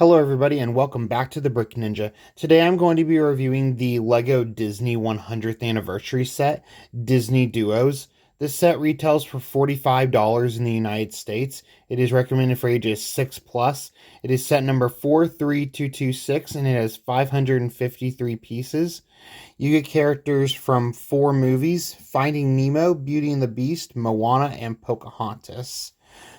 Hello everybody and welcome back to the Brick Ninja. Today I'm going to be reviewing the LEGO Disney 100th Anniversary set, Disney Duos. This set retails for $45 in the United States. It is recommended for ages 6 plus. It is set number 43226 and it has 553 pieces. You get characters from 4 movies: Finding Nemo, Beauty and the Beast, Moana, and Pocahontas.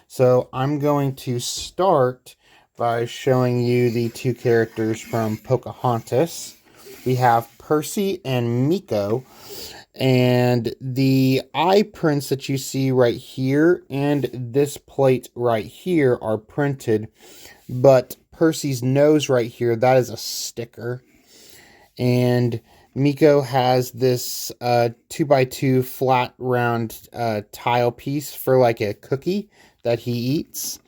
So I'm going to start by showing you the 2 characters from Pocahontas. We have Percy and Meeko, and the eye prints that you see right here and this plate right here are printed, but Percy's nose right here, that is a sticker. And Meeko has this 2x2 flat round tile piece for like a cookie that he eats.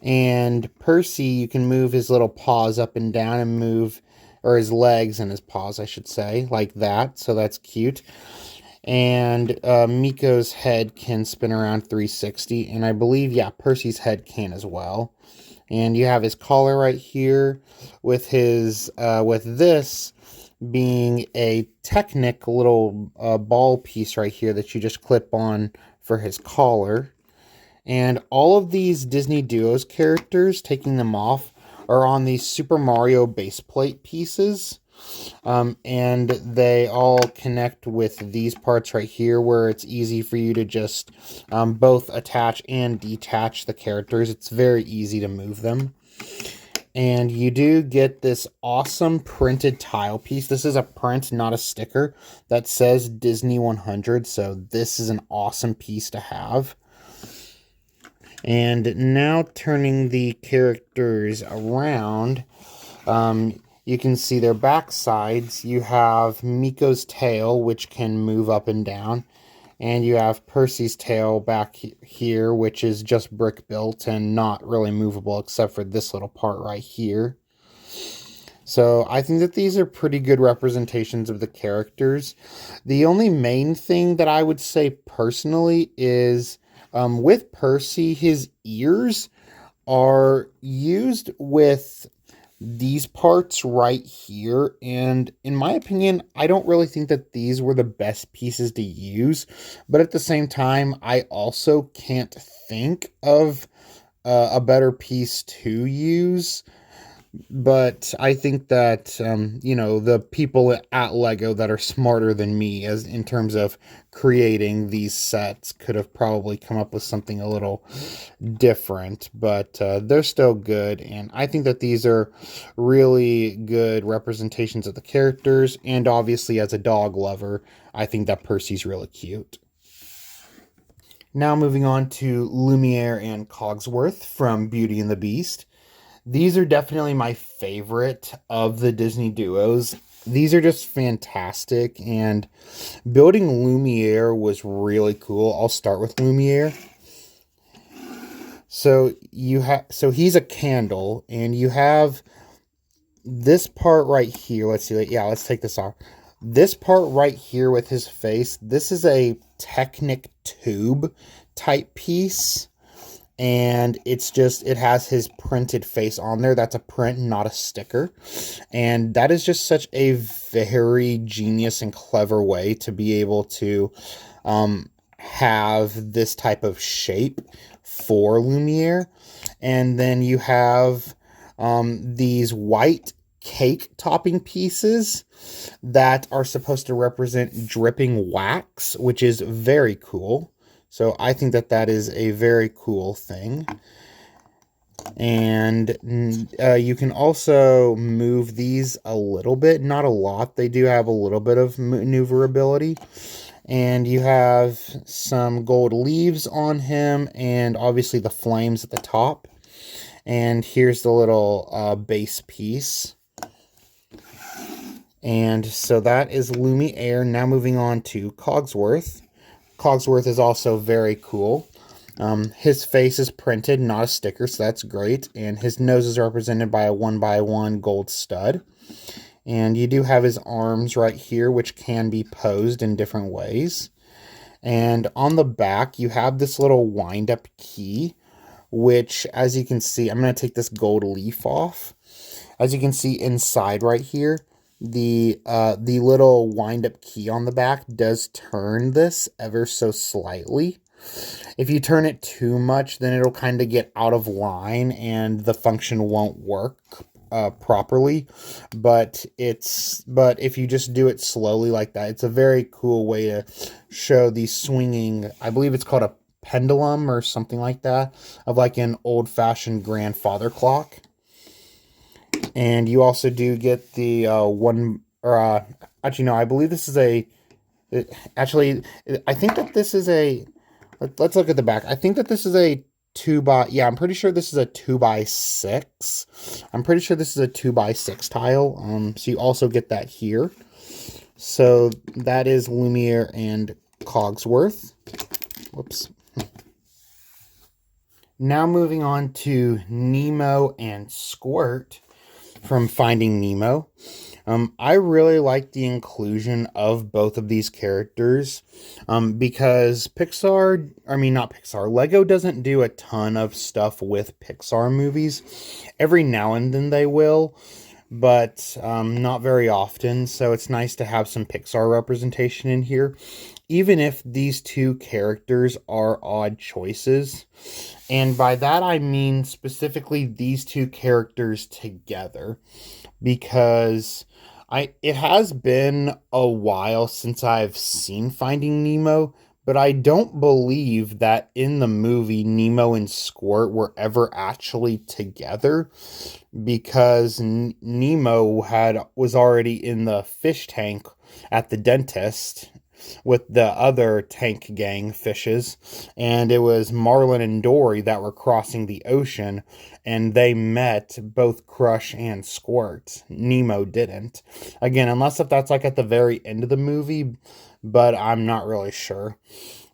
And Percy, you can move his little paws up and down and move, or his legs and his paws, I should say, like that. So that's cute. And Meeko's head can spin around 360. And I believe, yeah, Percy's head can as well. And you have his collar right here with his, with this being a Technic little ball piece right here that you just clip on for his collar. And all of these Disney Duos characters, taking them off, are on these Super Mario base plate pieces. And they all connect with these parts right here where it's easy for you to just both attach and detach the characters. It's very easy to move them. And you do get this awesome printed tile piece. This is a print, not a sticker, that says Disney 100. So this is an awesome piece to have. And now turning the characters around, you can see their back sides. You have Meeko's tail, which can move up and down. And you have Percy's tail back here, which is just brick built and not really movable except for this little part right here. So I think that these are pretty good representations of the characters. The only main thing that I would say personally is with Percy, his ears are used with these parts right here, and in my opinion, I don't really think that these were the best pieces to use, but at the same time, I also can't think of a better piece to use. But I think that, the people at LEGO that are smarter than me as in terms of creating these sets could have probably come up with something a little different, but they're still good. And I think that these are really good representations of the characters. And obviously, as a dog lover, I think that Percy's really cute. Now moving on to Lumiere and Cogsworth from Beauty and the Beast. These are definitely my favorite of the Disney Duos. These are just fantastic, and building Lumiere was really cool. I'll start with Lumiere. So he's a candle, and you have this part right here. Let's see. Yeah, let's take this off. This part right here with his face, this is a Technic tube type piece. And it has his printed face on there. That's a print, not a sticker. And that is just such a very genius and clever way to be able to have this type of shape for Lumiere. And then you have these white cake topping pieces that are supposed to represent dripping wax, which is very cool. So I think that that is a very cool thing. And you can also move these a little bit, not a lot. They do have a little bit of maneuverability. And you have some gold leaves on him and obviously the flames at the top. And here's the little base piece. And so that is Lumiere. Now moving on to Cogsworth. Cogsworth is also very cool. His face is printed, not a sticker, so that's great. And his nose is represented by a 1x1 gold stud. And you do have his arms right here, which can be posed in different ways. And on the back, you have this little wind-up key, which, as you can see, I'm going to take this gold leaf off. As you can see inside right here, the little wind-up key on the back does turn this ever so slightly. If you turn it too much, then it'll kind of get out of line and the function won't work properly. But if you just do it slowly like that, it's a very cool way to show the swinging. I believe it's called a pendulum or something like that, of like an old-fashioned grandfather clock. And you also do get the actually no, I believe this is actually, I think that this is let's look at the back. I think that this is a 2x, yeah, I'm pretty sure this is a 2x6. I'm pretty sure this is a 2x6 tile. So you also get that here. So that is Lumiere and Cogsworth. Whoops. Now moving on to Nemo and Squirt from Finding Nemo. I really like the inclusion of both of these characters because Lego doesn't do a ton of stuff with Pixar movies. Every now and then they will, but not very often. So it's nice to have some Pixar representation in here, even if these two characters are odd choices. And by that I mean specifically these two characters together, because it has been a while since I've seen Finding Nemo, but I don't believe that in the movie Nemo and Squirt were ever actually together, because Nemo was already in the fish tank at the dentist with the other tank gang fishes, and it was Marlin and Dory that were crossing the ocean, and they met both Crush and Squirt. Nemo didn't. Again, unless if that's like at the very end of the movie, but I'm not really sure.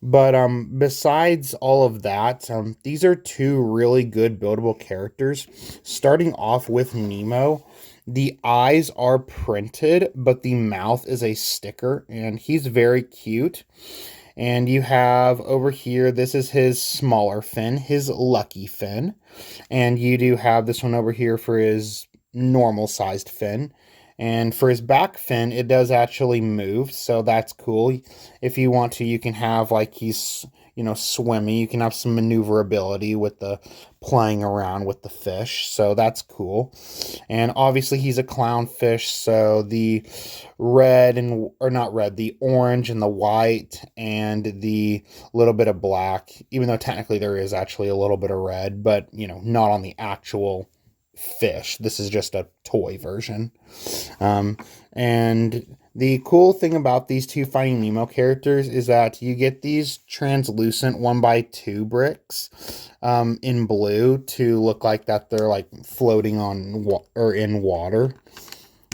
But besides all of that, these are two really good buildable characters. Starting off with Nemo, the eyes are printed, but the mouth is a sticker, and he's very cute. And you have over here, this is his smaller fin, his lucky fin. And you do have this one over here for his normal sized fin. And for his back fin, it does actually move, so that's cool. If you want to, you can have like he's, swimming. You can have some maneuverability with the playing around with the fish, so that's cool. And obviously he's a clownfish, so the the orange and the white and the little bit of black, even though technically there is actually a little bit of red, but not on the actual fish. This is just a toy version. And the cool thing about these two Finding Nemo characters is that you get these translucent 1x2 bricks in blue to look like that they're like floating on or in water.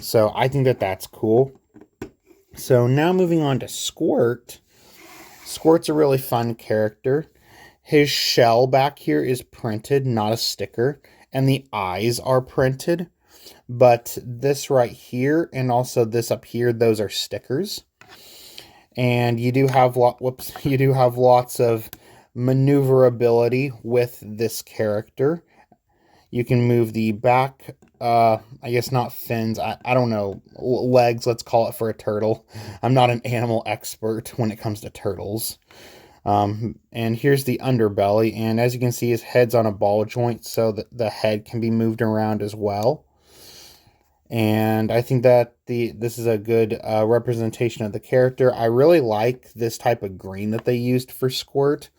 So I think that that's cool. So now moving on to Squirt. Squirt's a really fun character. His shell back here is printed, not a sticker, and the eyes are printed. But this right here and also this up here, those are stickers. And you do have lots of maneuverability with this character. You can move the back, I guess not fins, I don't know, legs, let's call it, for a turtle. I'm not an animal expert when it comes to turtles. And here's the underbelly, and as you can see, his head's on a ball joint, so that the head can be moved around as well. And I think that this is a good representation of the character. I really like this type of green that they used for Squirt.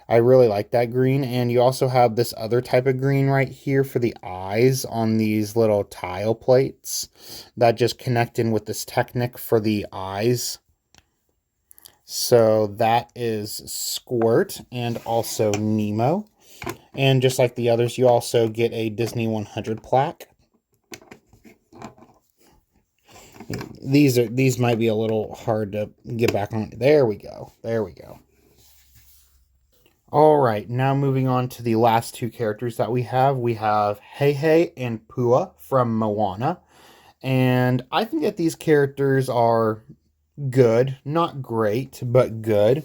I really like that green. And you also have this other type of green right here for the eyes on these little tile plates that just connect in with this Technic for the eyes. So that is Squirt and also Nemo. And just like the others, you also get a Disney 100 plaque. These might be a little hard to get back on. There we go. There we go. All right, now moving on to the last two characters that we have. We have Heihei and Pua from Moana. And I think that these characters are good. Not great, but good.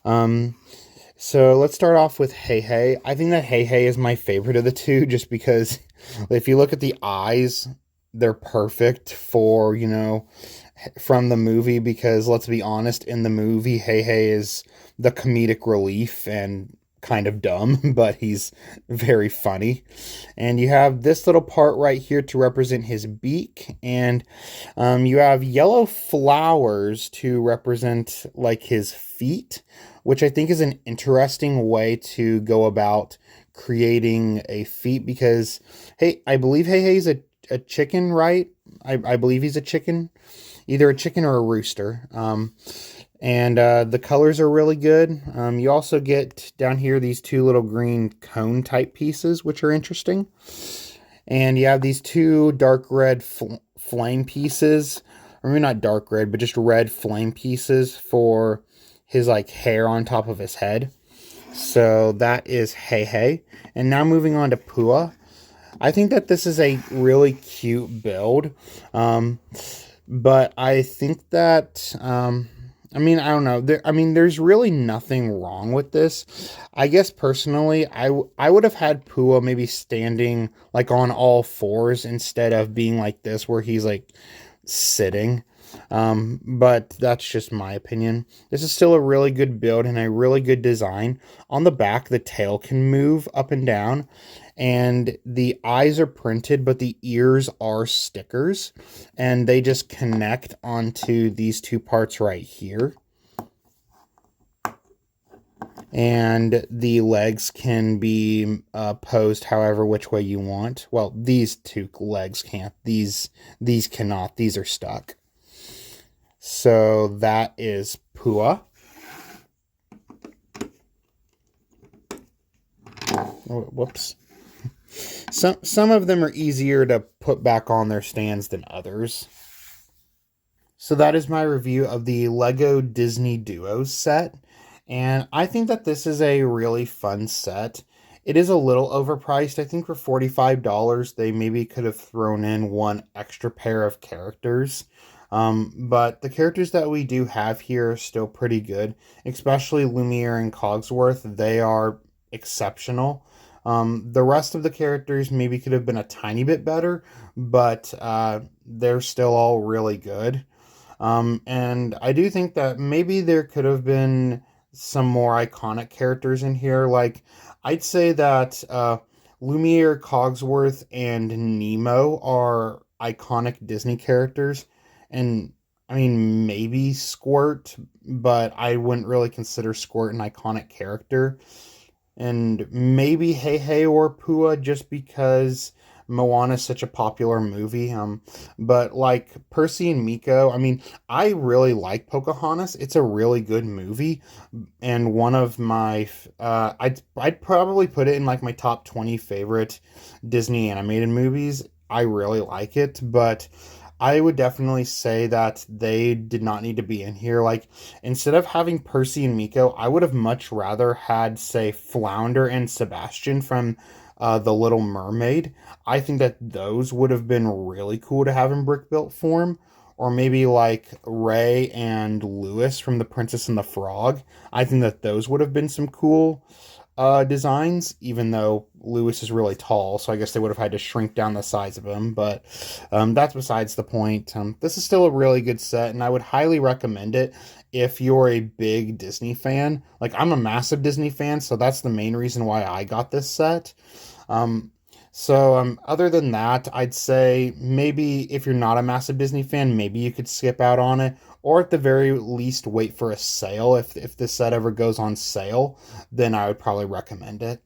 So let's start off with Heihei. I think that Heihei is my favorite of the two, just because If you look at the eyes, they're perfect for, from the movie, because let's be honest, in the movie, Hey is the comedic relief and kind of dumb, but he's very funny. And you have this little part right here to represent his beak, and you have yellow flowers to represent like his feet, which I think is an interesting way to go about creating a feat, because hey, I believe Hey's a chicken, right? I believe he's a chicken, either a chicken or a rooster. And the colors are really good. You also get down here these two little green cone type pieces, which are interesting. And you have these two dark red flame pieces, or maybe not dark red, but just red flame pieces for his like hair on top of his head. So that is Hey. And now moving on to Pua. I think that this is a really cute build. But I think that, I don't know. There's really nothing wrong with this. I guess personally, I would have had Pua maybe standing like on all fours instead of being like this, where he's like sitting. But that's just my opinion. This is still a really good build and a really good design. On the back, the tail can move up and down, and the eyes are printed, but the ears are stickers, and they just connect onto these two parts right here. And the legs can be posed however which way you want. Well, these two legs can't. These cannot. These are stuck. So that is Pua. Oh, whoops. Some of them are easier to put back on their stands than others. So that is my review of the LEGO Disney Duos set. And I think that this is a really fun set. It is a little overpriced. I think for $45, they maybe could have thrown in one extra pair of characters. But the characters that we do have here are still pretty good, especially Lumiere and Cogsworth. They are exceptional. The rest of the characters maybe could have been a tiny bit better, but they're still all really good. And I do think that maybe there could have been some more iconic characters in here. Like, I'd say that Lumiere, Cogsworth, and Nemo are iconic Disney characters. And maybe Squirt, but I wouldn't really consider Squirt an iconic character. And maybe Hey or Pua, just because Moana is such a popular movie. But like Percy and Miko, I really like Pocahontas. It's a really good movie, and one of my I'd probably put it in like my top 20 favorite Disney animated movies. I really like it, but I would definitely say that they did not need to be in here. Like, instead of having Percy and Miko, I would have much rather had, say, Flounder and Sebastian from The Little Mermaid. I think that those would have been really cool to have in brick built form. Or maybe like Ray and Lewis from The Princess and the Frog. I think that those would have been some cool designs, even though Lewis is really tall, so I guess they would have had to shrink down the size of him, but that's besides the point. This is still a really good set, and I would highly recommend it if you're a big Disney fan. Like, I'm a massive Disney fan, so that's the main reason why I got this set. Other than that, I'd say maybe if you're not a massive Disney fan, maybe you could skip out on it, or at the very least wait for a sale. If this set ever goes on sale, then I would probably recommend it.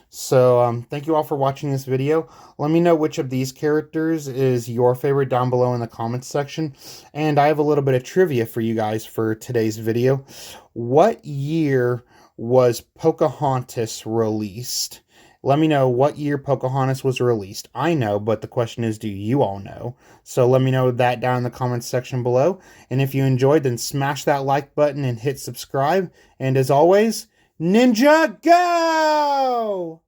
So, thank you all for watching this video. Let me know which of these characters is your favorite down below in the comments section. And I have a little bit of trivia for you guys for today's video. What year was Pocahontas released? Let me know what year Pocahontas was released. I know, but the question is, do you all know? So let me know that down in the comments section below. And if you enjoyed, then smash that like button and hit subscribe. And as always, Ninja Go!